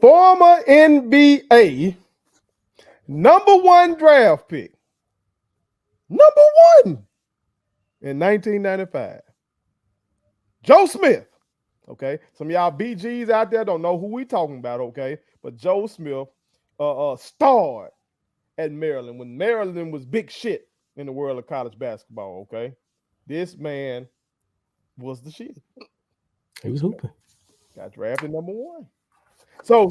former NBA #1 draft pick. #1 in 1995. Joe Smith. Okay. Some of y'all BGs out there don't know who we talking about, okay? But Joe Smith starred at Maryland when Maryland was big shit in the world of college basketball, okay? This man was the shit. He was hooping. Got drafted #1. So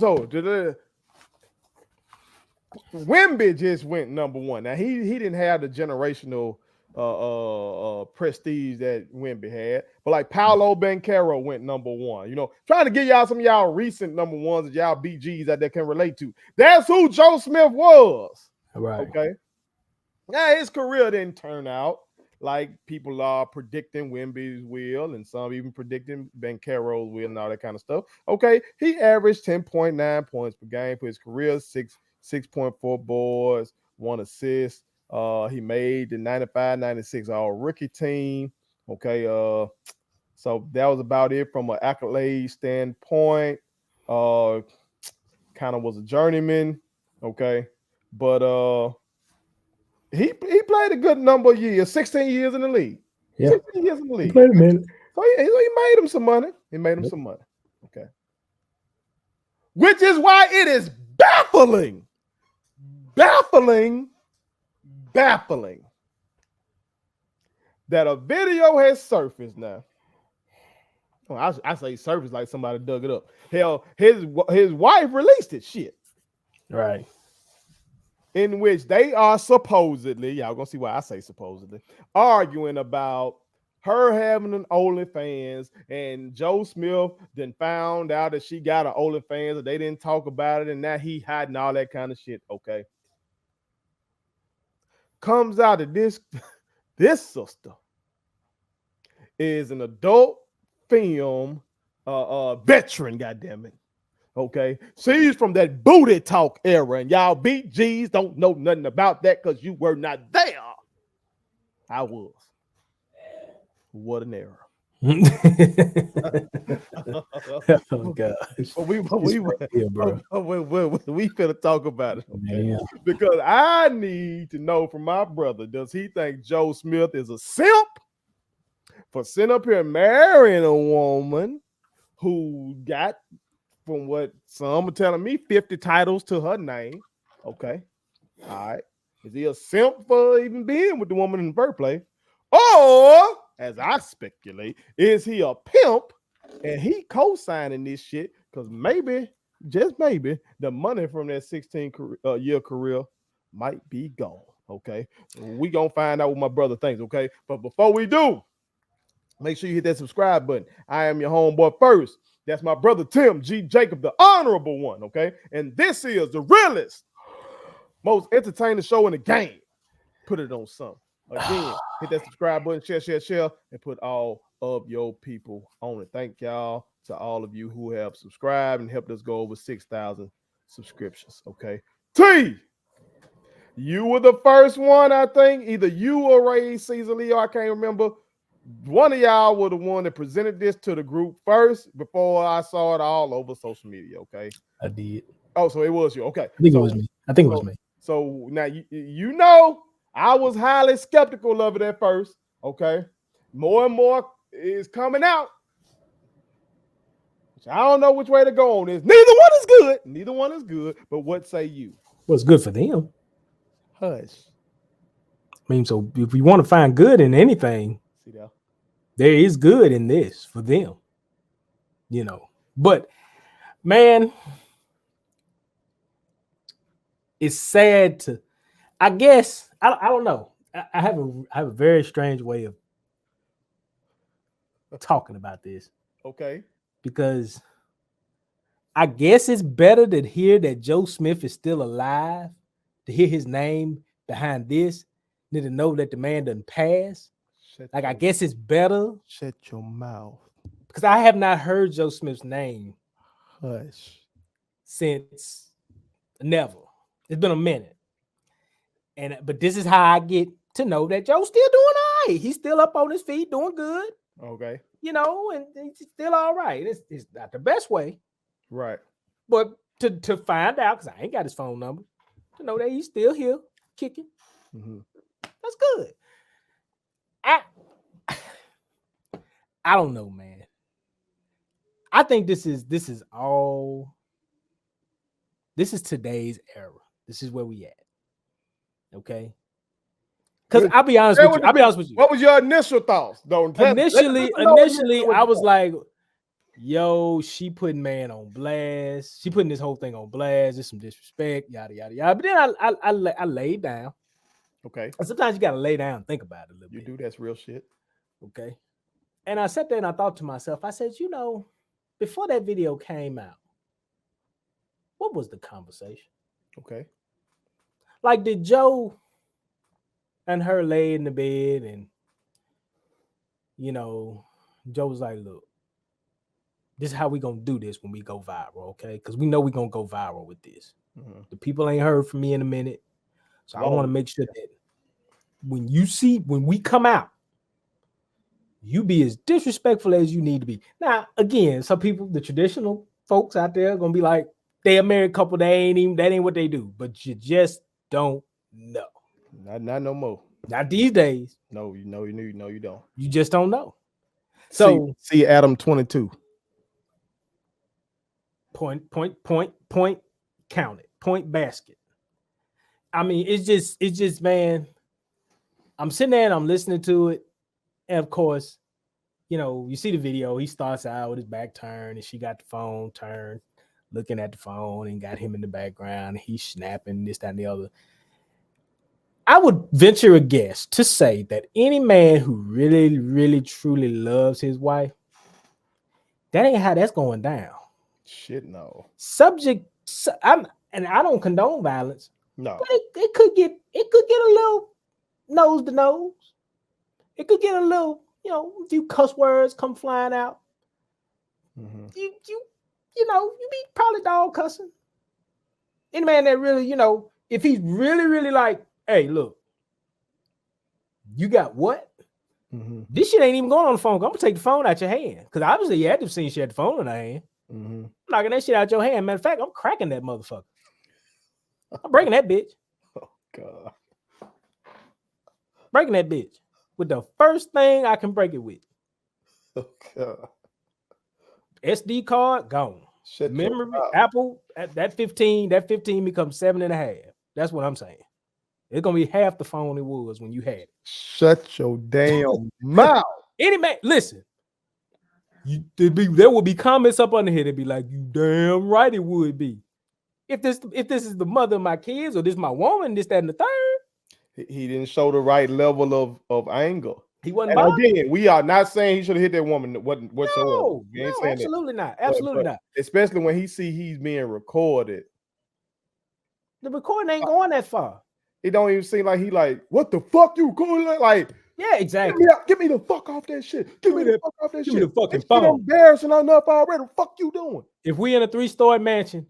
Wemby just went #1. Now he didn't have the generational prestige that Wemby had, but like Paolo Banchero went #1. You know, trying to get y'all some of y'all recent #1s that y'all BGs out there can relate to. That's who Joe Smith was. Right. Okay. Now his career didn't turn out like people are predicting Wemby's will, and some even predicting Banchero's will and all that kind of stuff. Okay, he averaged 10.9 points per game for his career, 6.4 boards, 1 assist. He made the 95-96 all-rookie team. Okay, so that was about it from an accolade standpoint. Kind of was a journeyman. Okay, but he played a good number of years, 16 years in the league. Yeah. 16 years in the league. He played a minute. So he made him some money. He made him some money. Okay. Which is why it is baffling that a video has surfaced now. Well, I say surfaced like somebody dug it up. Hell, his wife released it. Shit. Right. In which they are supposedly, y'all gonna see why I say supposedly, arguing about her having an OnlyFans, and Joe Smith then found out that she got an OnlyFans, and they didn't talk about it, and now he hiding all that kind of shit. Okay. Comes out that this sister is an adult film veteran, goddammit. Okay, she's from that booty talk era, and y'all BGs don't know nothing about that because you were not there. I was. What an era. Oh gosh. We finna talk about it, okay? Yeah. Because I need to know from my brother, does he think Joe Smith is a simp for sitting up here marrying a woman who got, from what some are telling me, 50 titles to her name? Okay. All right. Is he a simp for even being with the woman in the first place? Or, as I speculate, is he a pimp and he co-signing this shit because maybe, just maybe, the money from that 16-year career might be gone? Okay. We gonna find out what my brother thinks, okay? But before we do, make sure you hit that subscribe button. I am your homeboy first. That's my brother Tim G. Jacob, the honorable one, okay? And this is the realest, most entertaining show in the game. Put it on something. Again, hit that subscribe button, share, and put all of your people on it. Thank y'all to all of you who have subscribed and helped us go over 6,000 subscriptions, okay? T, you were the first one, I think. Either you or Ray Caesar Leo, I can't remember. One of y'all were the one that presented this to the group first before I saw it all over social media, okay? I did. Oh, so it was you. Okay. I think it was me. It was me. So now you know I was highly skeptical of it at first, okay? More and more is coming out. I don't know which way to go on this. Neither one is good. But what say you? Well, it's good for them. Hush. I mean, so if we want to find good in anything, see that? There is good in this for them, you know. But man, it's sad to, I guess, I don't know. I have a very strange way of talking about this. Okay. Because I guess it's better to hear that Joe Smith is still alive, to hear his name behind this, than to know that the man done passed. I guess it's better. Shut your mouth. Because I have not heard Joe Smith's name since never. It's been a minute. But this is how I get to know that Joe's still doing all right. He's still up on his feet, doing good. Okay. You know, and he's still all right. It's not the best way. Right. But to find out, because I ain't got his phone number, to know that he's still here kicking. Mm-hmm. That's good. I don't know, man. I think this is today's era. This is where we at. Okay. Because I'll be honest with you. What was your initial thoughts? Initially, I was like, yo, she putting man on blast. She putting this whole thing on blast. There's some disrespect, yada, yada, yada. But then I laid down. Okay. And sometimes you got to lay down and think about it a little bit. You do, that's real shit. Okay. And I sat there and I thought to myself, I said, before that video came out, what was the conversation? Okay. Like, did Joe and her lay in the bed and, Joe was like, look, this is how we going to do this when we go viral, okay? Because we know we're going to go viral with this. Mm-hmm. The people ain't heard from me in a minute. So I want to make sure that when we come out, you be as disrespectful as you need to be. Now, again, some people, the traditional folks out there are going to be like, they a married couple, that ain't what they do. But you just don't know. Not no more. Not these days. No, you don't. You just don't know. So see Adam 22. Point, count it. Point basket. I mean, it's just, man, I'm sitting there and I'm listening to it. And of course, you see the video, he starts out with his back turned and she got the phone turned, looking at the phone and got him in the background. He's snapping this, that, and the other. I would venture a guess to say that any man who really, really, truly loves his wife, that ain't how that's going down. Shit, no. And I don't condone violence. No. But it could get a little nose to nose. It could get a little, a few cuss words come flying out. Mm-hmm. You be probably dog cussing. Any man that really, if he's really, really like, hey, look, you got what? Mm-hmm. This shit ain't even going on the phone. I'm gonna take the phone out your hand. Because obviously you had to have seen she had the phone in her hand. Mm-hmm. I'm knocking that shit out your hand. Matter of fact, I'm cracking that motherfucker. I'm breaking that bitch. Oh, God. Breaking that bitch with the first thing I can break it with. Oh, God. SD card, gone. Shut memory, Apple, that 15 becomes 7.5. That's what I'm saying. It's gonna be half the phone it was when you had it. Shut your damn mouth. Any man, listen. There will be comments up under here that be like, "You damn right it would be." If this is the mother of my kids or this my woman, this, that, and the third. He didn't show the right level of anger. He wasn't. And again, we are not saying he should have hit that woman whatsoever. No, absolutely not. Absolutely not. Especially when he's being recorded. The recording ain't going that far. It don't even seem like he like, what the fuck you recording? Like, yeah, exactly. Get me the fuck off that shit. Give me the fuck off that shit. Give me the fucking phone. I'm embarrassing enough already. What the fuck you doing? If we in a 3-story mansion,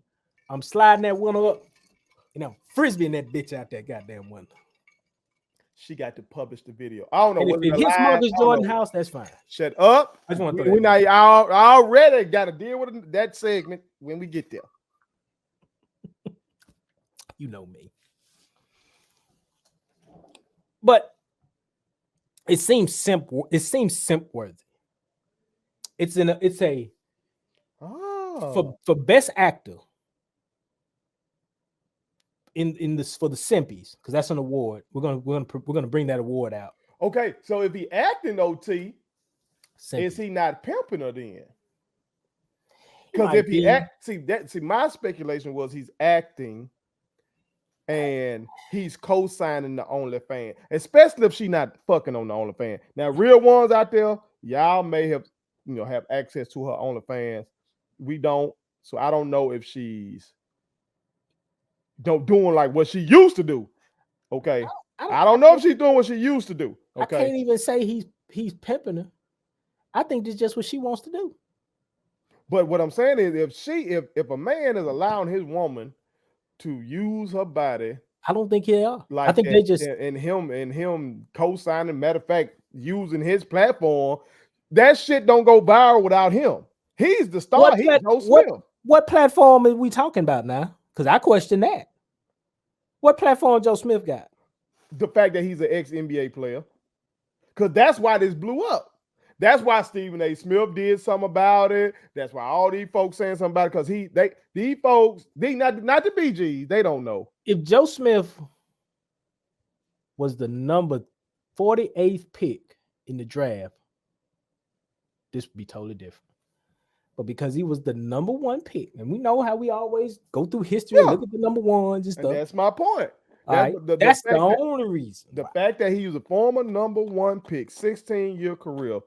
I'm sliding that window up, frisbeeing that bitch out that goddamn window. She got to publish the video. I don't know. And if it hits Marcus Jordan's house, that's fine. Shut up. I just want to we not already got to deal with that segment when we get there. You know me. But it seems simp worthy. For best actor in this for the Simpies, because that's an award. We're gonna bring that award out. Okay, so if he acting OT, is he not pimping her then? Because if he act, my speculation was he's acting and he's co-signing the OnlyFans, especially if she not fucking on the OnlyFans. Now, real ones out there, y'all may have have access to her OnlyFans. We don't, so I don't know if she's doing like what she used to do. Okay, I don't know if she's doing what she used to do. Okay, I can't even say he's pimping her. I think it's just what she wants to do. But what I'm saying is, if a man is allowing his woman to use her body, I don't think they are. Like, I think they just and him co-signing. Matter of fact, using his platform, that shit don't go viral without him. He's the star. He's Joe Smith. What platform are we talking about now? Because I question that. What platform Joe Smith got? The fact that he's an ex-NBA player. Because that's why this blew up. That's why Stephen A. Smith did something about it. That's why all these folks saying something about it. Because these folks, not the BGs, they don't know. If Joe Smith was the number 48th pick in the draft, this would be totally different. But because he was the number 1 pick, and we know how we always go through history and look at the number ones and stuff. And that's my point. That's the only reason. The fact that he was a former number 1 pick, 16-year career.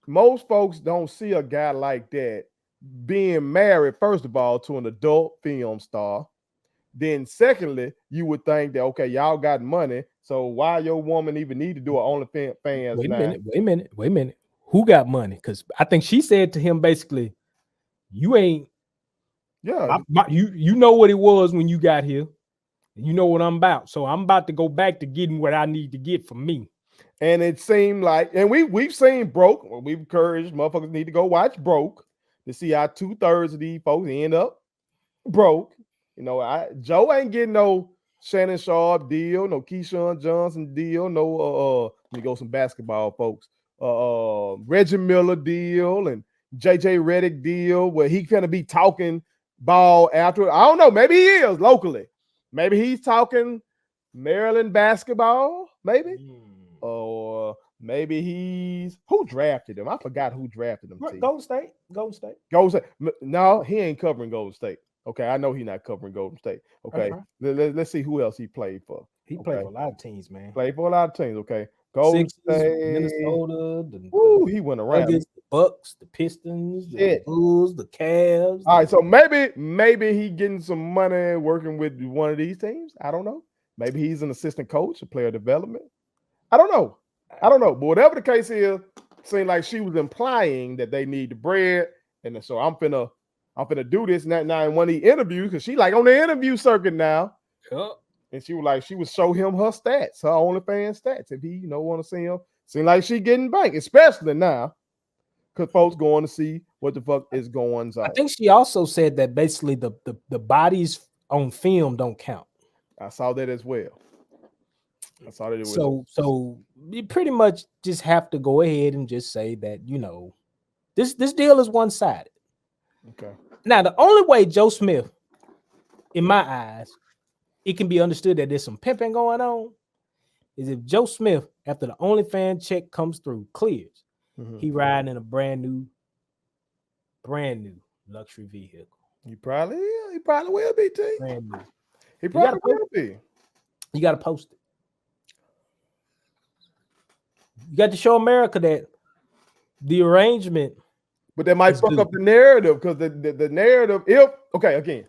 Most folks don't see a guy like that being married, first of all, to an adult film star. Then secondly, you would think that, okay, y'all got money, so why your woman even need to do an OnlyFans? Wait a minute. Who got money? Because I think she said to him basically, you ain't, you know what it was when you got here. You know what I'm about. So I'm about to go back to getting what I need to get from me. And it seemed like, and we've seen Broke. We've encouraged motherfuckers need to go watch Broke to see how 2/3 of these folks end up broke. You know, Joe ain't getting no Shannon Sharp deal, no Keyshawn Johnson deal, no let me go some basketball folks. Reggie Miller deal and JJ Redick deal where he gonna be talking ball after. I don't know, maybe he is locally. Maybe he's talking Maryland basketball, maybe. Or maybe he's who drafted him. I forgot who drafted him. Golden State. No, he ain't covering Golden State. Okay, I know he's not covering Golden State. Okay, let's see who else he played for. He played for a lot of teams, man. Played for a lot of teams. Okay, Golden State, Minnesota. He went around. Nuggets, the Bucks, the Pistons, the Bulls, the Cavs. All right, so maybe he getting some money working with one of these teams. I don't know. Maybe he's an assistant coach, a player development. I don't know. But whatever the case is, seemed like she was implying that they need the bread, and so I'm finna do this now in one of the interviews because she like on the interview circuit now. Yep. And she would show him her stats, her OnlyFans stats. If he want to see him, seem like she getting banked, especially now, because folks going to see what the fuck is going on. I think she also said that basically the bodies on film don't count. I saw that as well. So you pretty much just have to go ahead and just say that, you know, this deal is one-sided. Okay. Now, the only way Joe Smith, in my eyes, it can be understood that there's some pimping going on is if Joe Smith, after the OnlyFans check comes through, clears, he riding in a brand new luxury vehicle. He probably will be, T. Brand new. He probably will be. You got to post it. You got to show America that the arrangement. But that might fuck up the narrative because the narrative, again.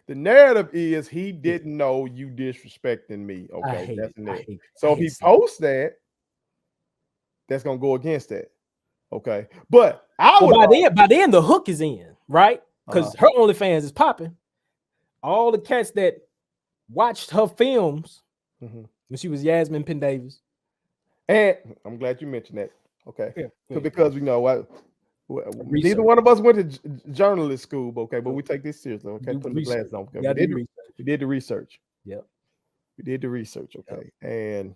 The narrative is he didn't know you disrespecting me. Okay, that's the narrative. So if he posts that, that's gonna go against that. Okay, but by then the hook is in, right? Because her OnlyFans is popping. All the cats that watched her films when she was Yasmin Penn Davis, and I'm glad you mentioned that. Okay, because you know what. Neither one of us went to journalist school, okay, but we take this seriously. Okay, put the glasses on. Okay? We did the research. Yep, we did the research. Okay, and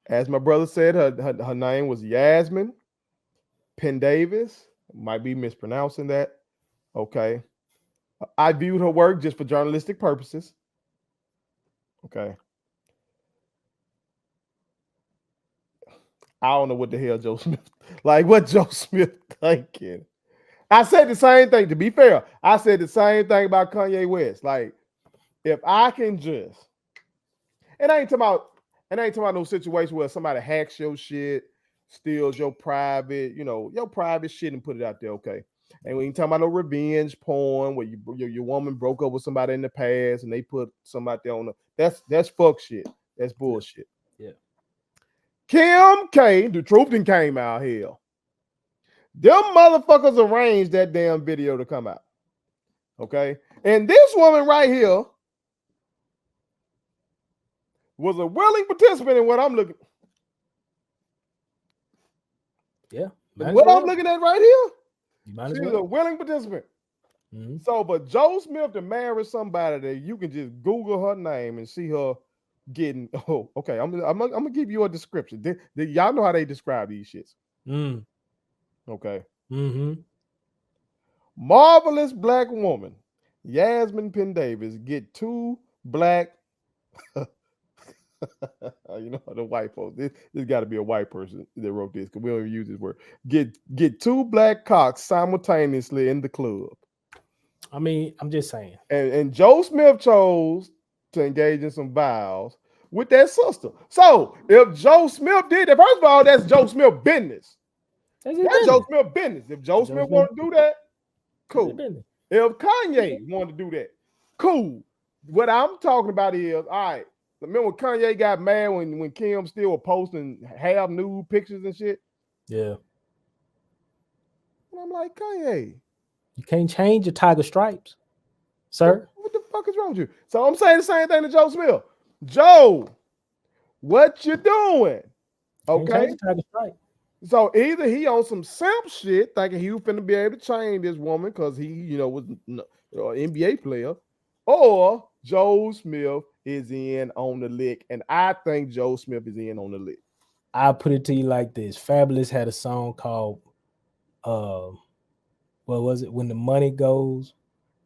as my brother said, her name was Yasmin Penn Davis. Might be mispronouncing that. Okay, I viewed her work just for journalistic purposes. Okay. I don't know what the hell Joe Smith, what Joe Smith thinking. I said the same thing, to be fair. I said the same thing about Kanye West. Like, if I can just, and I ain't talking about no situation where somebody hacks your shit, steals your private, your private shit and put it out there, okay? And we ain't talking about no revenge porn where your woman broke up with somebody in the past and they put somebody there on that's fuck shit. That's bullshit. Yeah. Kim K, the truth done came out here. Them motherfuckers arranged that damn video to come out. Okay? And this woman right here was a willing participant in what I'm looking. Yeah. What I'm looking at right here, You might as she's well. a willing participant. Mhm. So, but Joe Smith to marry somebody that you can just Google her name and see her getting. Oh, okay. I'm gonna give you a description. Y'all know how they describe these shits. Mm. Okay. Mm-hmm. Marvelous black woman, Yasmin Penn Davis, get two black. You know the white folks. This got to be a white person that wrote this because we don't even use this word. Get two black cocks simultaneously in the club. I mean, I'm just saying. And Joe Smith chose to engage in some vows with that sister. So if Joe Smith did that, first of all, that's Joe Smith business. That's his That's Joe business. Smith business. If Joe Joe Smith Smith want to do that, That's his cool. business. If Kanye wanted to do that, cool. What I'm talking about is, all right, remember when Kanye got mad when Kim still was posting half nude pictures and shit? Yeah. And I'm like, Kanye, You can't change your tiger stripes, sir. what the fuck is wrong with you? So I'm saying the same thing to Joe Smith. Joe, what you doing? Can't Okay. change your tiger stripe. So either he on some simp shit, thinking he was finna be able to change this woman because he, was an NBA player, or Joe Smith is in on the lick, and I think Joe Smith is in on the lick. I'll put it to you like this. Fabulous had a song called what was it? When the money goes,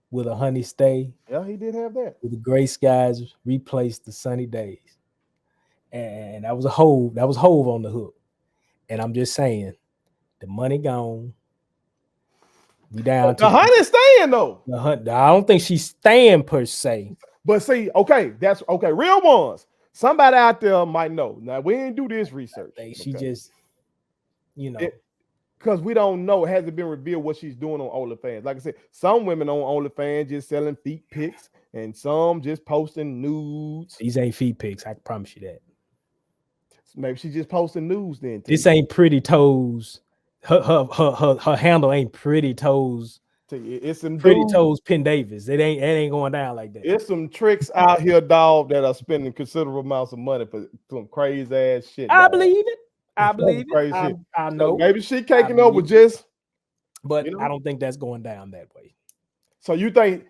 will the honey stay? Yeah, he did have that. Will the gray skies replace the sunny days? And that was Hove on the hook. And I'm just saying, the money gone. We down to The honey's staying though. the hunt. I don't think she's staying per se. But see, okay, that's okay. Real ones. Somebody out there might know. Now we ain't do this research. I think she just, because we don't know. It hasn't been revealed what she's doing on OnlyFans. Like I said, some women on OnlyFans just selling feet pics, and some just posting nudes. these ain't feet pics. I can promise you that. Maybe she's just posting news then. This ain't pretty toes. Her handle ain't pretty toes. It's some Pretty dudes, toes, Penn Davis. It ain't going down like that. It's some tricks out here, dog, that are spending considerable amounts of money for some crazy ass shit. I dog. believe it. I believe Crazy it. shit. I So know. maybe she caking I over believe just. But You know? I don't think that's going down that way. So you think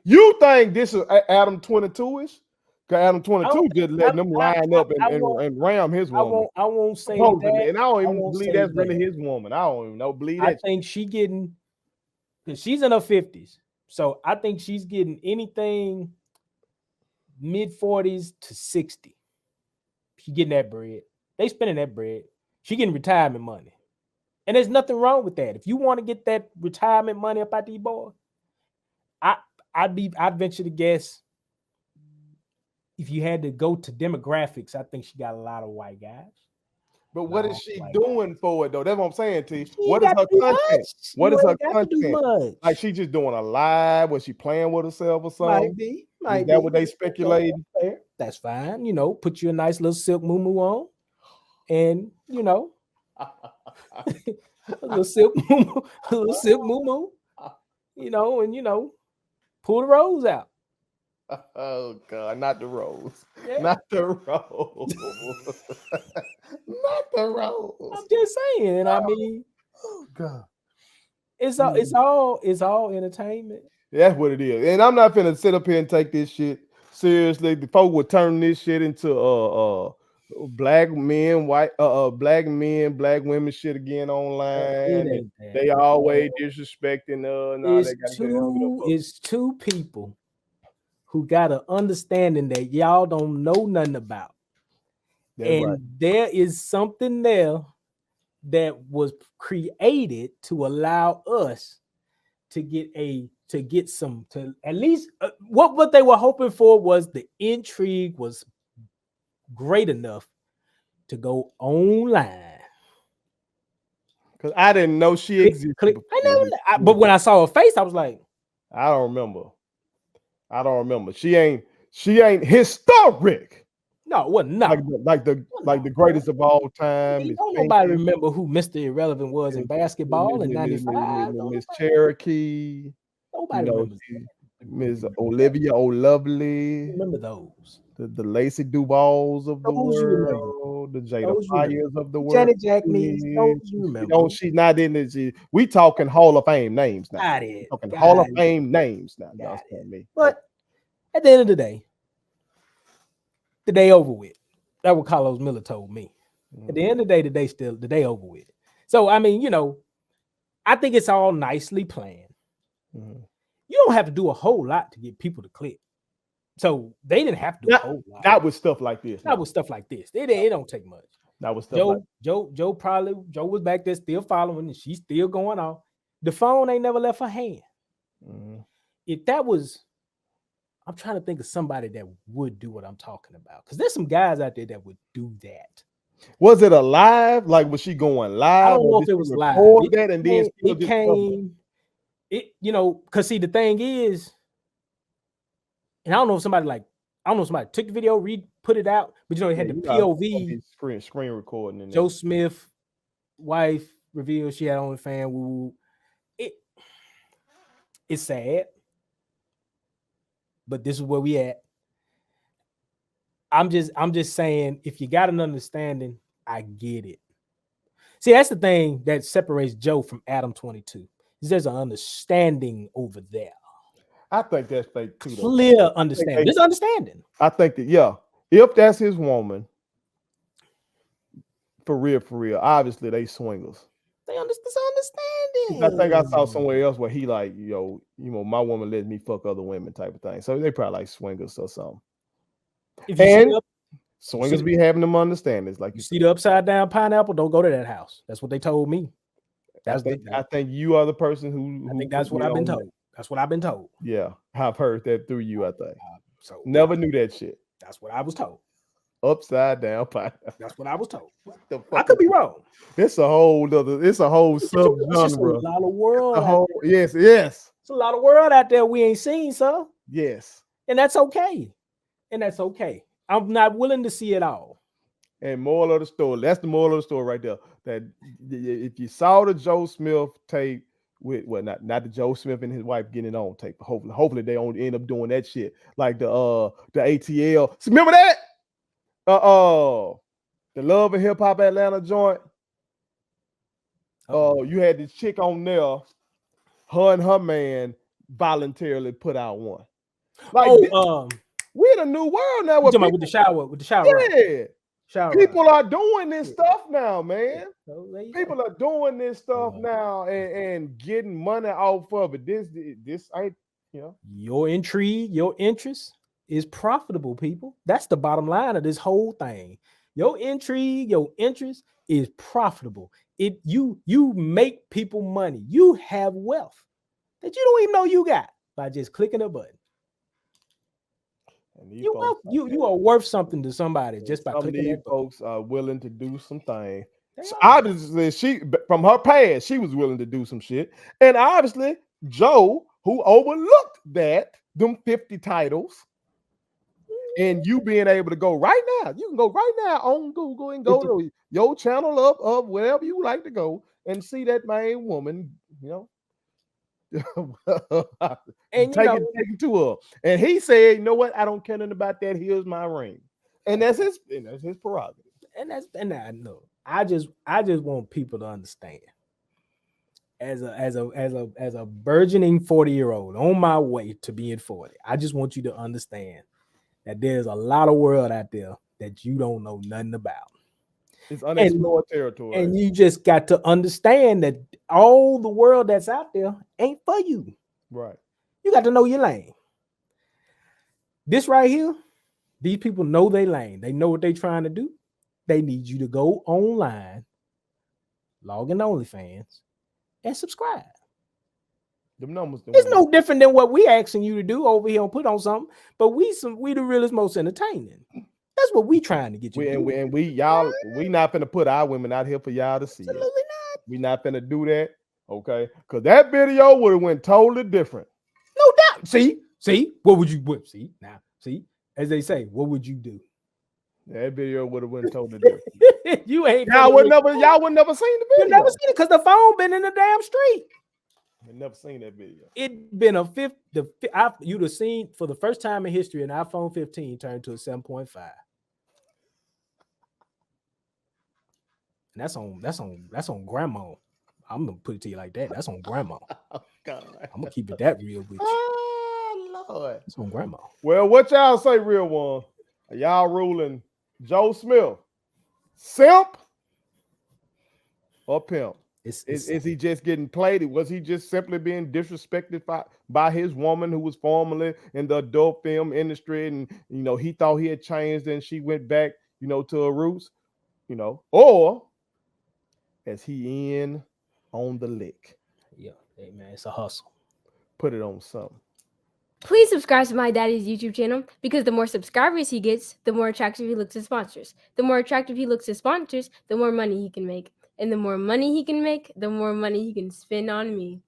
this is Adam 22-ish? Because Adam 22 just letting them line up and ram his woman. I won't say Supposedly. that. And I don't even won't believe say that's really that. his woman. I don't even know. Believe I that. think she getting, because she's in her 50s. So I think she's getting anything mid 40s to 60. She getting that bread. They spending that bread. She getting retirement money. And there's nothing wrong with that. If you want to get that retirement money up out these boys, I'd venture to guess, if you had to go to demographics, I think she got a lot of white guys. But what is she doing for it though? That's what I'm saying to you. What is is her content? What is her content? Like Much. she just doing a live? Was she playing with herself or something? Might Is that be. what they speculating? That's fine. Put you a nice little silk moo on, and a little silk moo, and pull the rose out. Oh God, not the rose. Yeah. Not the rose. Not the rose. I'm just saying. I mean, Oh God. it's all entertainment. That's what it is. And I'm not finna sit up here and take this shit seriously. The folk were turning this shit into black men, black women shit again online. They always disrespecting It's two people who got an understanding that y'all don't know nothing about. There is something there that was created to allow us to get at least what they were hoping for was the intrigue was great enough to go online. Because I didn't know she existed. But when I saw her face, I was like, I don't remember. She ain't historic. No, it wasn't like the greatest of all time. Don't nobody remember who Mr. Irrelevant was in basketball in '95. Miss Cherokee. Nobody remembers. Miss Olivia O'Lovely. Remember those? The Lacey Duvals of the world. world, the Jada Those remember. Fires of the world. Janet Jackson, those you remember. She's not in it. We talking Hall of Fame names now. Got it. Talking Hall of Fame names now. Got Y'all it. me. But at the end of the day over with. That's what Carlos Miller told me. At the end of the day, the day over with. So I mean, I think it's all nicely planned. Mm-hmm. You don't have to do a whole lot to get people to click. So they didn't have to do a whole lot. Not with stuff like this. Not with stuff like this. It don't take much. Not with stuff Joe was back there still following, and she's still going on. The phone ain't never left her hand. Mm-hmm. If that was, I'm trying to think of somebody that would do what I'm talking about. Because there's some guys out there that would do that. Was it a live? Like, was she going live? I don't know if it was live. It came, because see, the thing is, and I don't know if somebody took the video, put it out, but it had the POV screen recording. And Joe Smith wife revealed she had OnlyFans. Woo. It's sad, but this is where we at. I'm just saying, if you got an understanding, I get it. See, that's the thing that separates Joe from Adam 22. Is there's an understanding over there. I think that's fake too. Clear understanding. There's understanding. I think that if that's his woman, for real, obviously they swingers. They understanding. I think I saw somewhere else where he like, my woman let me fuck other women type of thing. So they probably like swingers or something. And swingers be having them understandings. Like you see the upside down pineapple, don't go to that house. That's what they told me. I think you are the person who I think that's what I've been told. That's what I've been told. Yeah, I've heard that through you, I think. So never knew that shit. That's what I was told. Upside down pineapple. That's what I was told. I could be wrong. It's a whole subgenre. It's a lot of world. Yes. It's a lot of world out there we ain't seen, sir. Yes. And that's okay. I'm not willing to see it all. And moral of the story, that's the moral of the story right there. That if you saw the Joe Smith tape with not the Joe Smith and his wife getting it on tape, hopefully they don't end up doing that shit like the ATL. So remember that? The Love and Hip Hop Atlanta joint. You had this chick on there, her and her man voluntarily put out one. Like we're in a new world now. With the shower. Yeah. People are doing this stuff now, man. People are doing this stuff now and getting money off of it. This ain't, Your intrigue, your interest is profitable, people. That's the bottom line of this whole thing. Your intrigue, your interest is profitable. You make people money. You have wealth that you don't even know you got by just clicking a button. You are worth something to somebody just by clicking that button. Folks are willing to do some things. So obviously, she from her past, she was willing to do some shit. And obviously, Joe, who overlooked them 50 titles, and you being able to go right now, you can go right now on Google and go to your channel of wherever you like to go and see that main woman, and take it to her. And he said, "You know what? I don't care nothing about that. Here's my ring." And that's his prerogative. And I know. I just want people to understand. As a burgeoning 40-year-old on my way to being 40, I just want you to understand that there's a lot of world out there that you don't know nothing about. It's unexplored territory. And you just got to understand that all the world that's out there ain't for you. Right. You got to know your lane. This right here, these people know their lane. They know what they're trying to do. They need you to go online, log in OnlyFans, and subscribe. Them numbers. It's no different than what we asking you to do over here and put on something, but we the realest, most entertaining. That's what we trying to get you. We not finna put our women out here for y'all to see. Absolutely not. We not finna do that, okay? Because that video would have went totally different. No doubt. See, what would you see? Now, see, as they say, what would you do? That video would have went totally different. Y'all would never seen the video. You never seen it because the phone been in the damn street. I never seen that video. It been you'd have seen for the first time in history an iPhone 15 turned to a 7.5. And that's on grandma. I'm gonna put it to you like that. That's on grandma. Oh God. I'm gonna keep it that real with you. Oh Lord. It's on grandma. Well, what y'all say, real one? Are y'all ruling Joe Smith, simp or pimp? Is he just getting played? Was he just simply being disrespected by his woman who was formerly in the adult film industry, and he thought he had changed and she went back, to her roots, or is he in on the lick? Yeah, hey man, it's a hustle. Put it on something. Please subscribe to my daddy's YouTube channel, because the more subscribers he gets, the more attractive he looks to sponsors. The more attractive he looks to sponsors, the more money he can make. And the more money he can make, the more money he can spend on me.